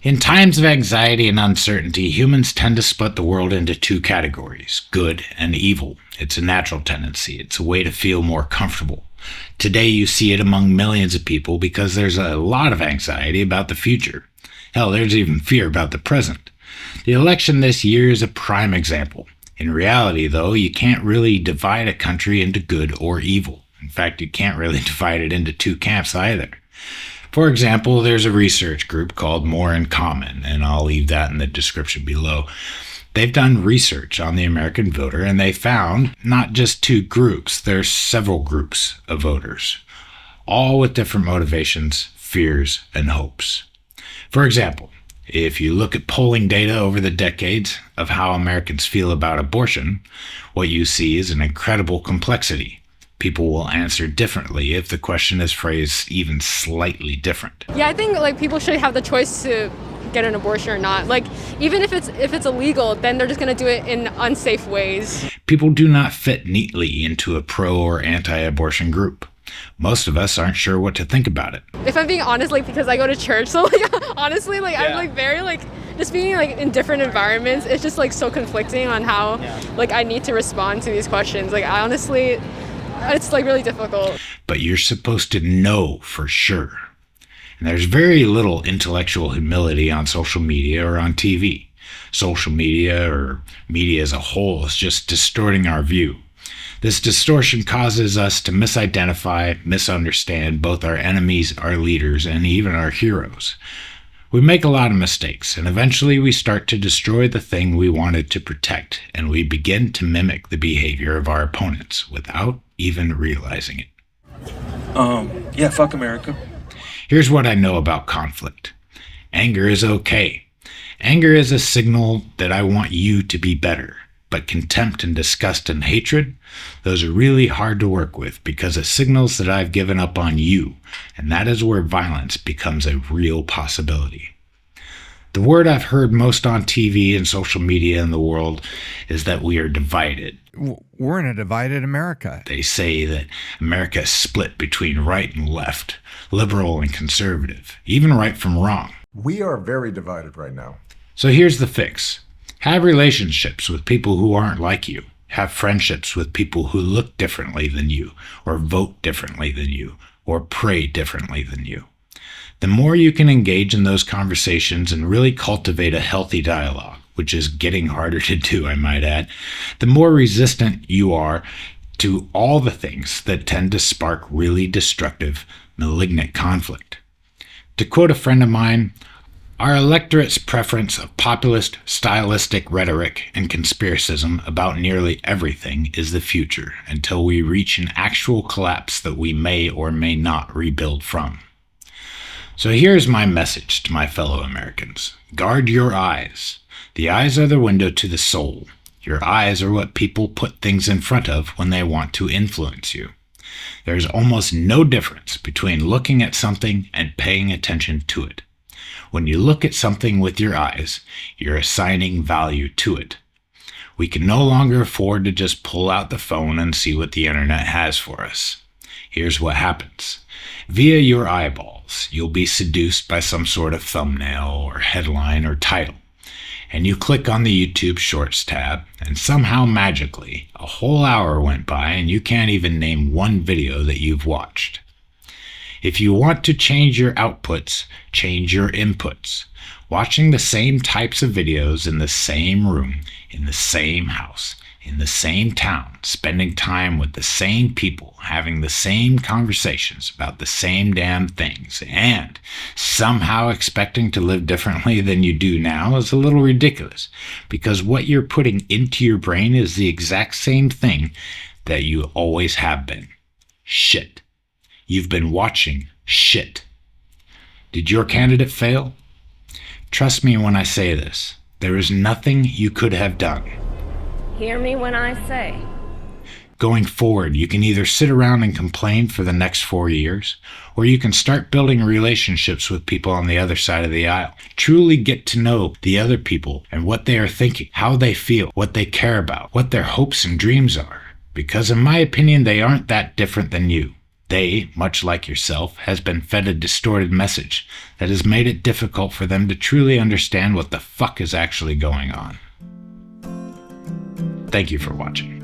In times of anxiety and uncertainty, humans tend to split the world into two categories, good and evil. It's a natural tendency. It's a way to feel more comfortable. Today you see it among millions of people because there's a lot of anxiety about the future. Hell, there's even fear about the present. The election this year is a prime example. In reality, though, you can't really divide a country into good or evil. In fact, you can't really divide it into two camps either. For example, there's a research group called More in Common, and I'll leave that in the description below. They've done research on the American voter, and they found not just two groups, there's several groups of voters, all with different motivations, fears, and hopes. For example, if you look at polling data over the decades of how Americans feel about abortion, what you see is an incredible complexity. People will answer differently if the question is phrased even slightly different. Yeah, I think people should have the choice to get an abortion or not. Even if it's illegal, then they're just going to do it in unsafe ways. People do not fit neatly into a pro or anti-abortion group. Most of us aren't sure what to think about it. If I'm being honest, because I go to church, so honestly, yeah. I'm very just being in different environments. It's just so conflicting on how I need to respond to these questions. I honestly, it's really difficult. But you're supposed to know for sure. And there's very little intellectual humility on social media or on TV. Social media or media as a whole is just distorting our view. This distortion causes us to misidentify, misunderstand both our enemies, our leaders, and even our heroes. We make a lot of mistakes, and eventually we start to destroy the thing we wanted to protect, and we begin to mimic the behavior of our opponents without even realizing it. Yeah, fuck America. Here's what I know about conflict. Anger is okay. Anger is a signal that I want you to be better. But contempt and disgust and hatred, those are really hard to work with because it signals that I've given up on you, and that is where violence becomes a real possibility. The word I've heard most on TV and social media in the world is that we are divided. We're in a divided America. They say that America is split between right and left, liberal and conservative, even right from wrong. We are very divided right now. So here's the fix. Have relationships with people who aren't like you. Have friendships with people who look differently than you, or vote differently than you, or pray differently than you. The more you can engage in those conversations and really cultivate a healthy dialogue, which is getting harder to do, I might add, the more resistant you are to all the things that tend to spark really destructive, malignant conflict. To quote a friend of mine, our electorate's preference of populist, stylistic rhetoric and conspiracism about nearly everything is the future until we reach an actual collapse that we may or may not rebuild from. So here's my message to my fellow Americans. Guard your eyes. The eyes are the window to the soul. Your eyes are what people put things in front of when they want to influence you. There's almost no difference between looking at something and paying attention to it. When you look at something with your eyes, you're assigning value to it. We can no longer afford to just pull out the phone and see what the internet has for us. Here's what happens. Via your eyeballs, you'll be seduced by some sort of thumbnail or headline or title. And you click on the YouTube Shorts tab, and somehow magically, a whole hour went by and you can't even name one video that you've watched. If you want to change your outputs, change your inputs. Watching the same types of videos in the same room, in the same house, in the same town, spending time with the same people, having the same conversations about the same damn things, and somehow expecting to live differently than you do now is a little ridiculous, because what you're putting into your brain is the exact same thing that you always have been. Shit. You've been watching shit. Did your candidate fail? Trust me when I say this. There is nothing you could have done. Hear me when I say. Going forward, you can either sit around and complain for the next 4 years, or you can start building relationships with people on the other side of the aisle. Truly get to know the other people and what they are thinking, how they feel, what they care about, what their hopes and dreams are. Because in my opinion, they aren't that different than you. They, much like yourself, has been fed a distorted message that has made it difficult for them to truly understand what the fuck is actually going on. Thank you for watching.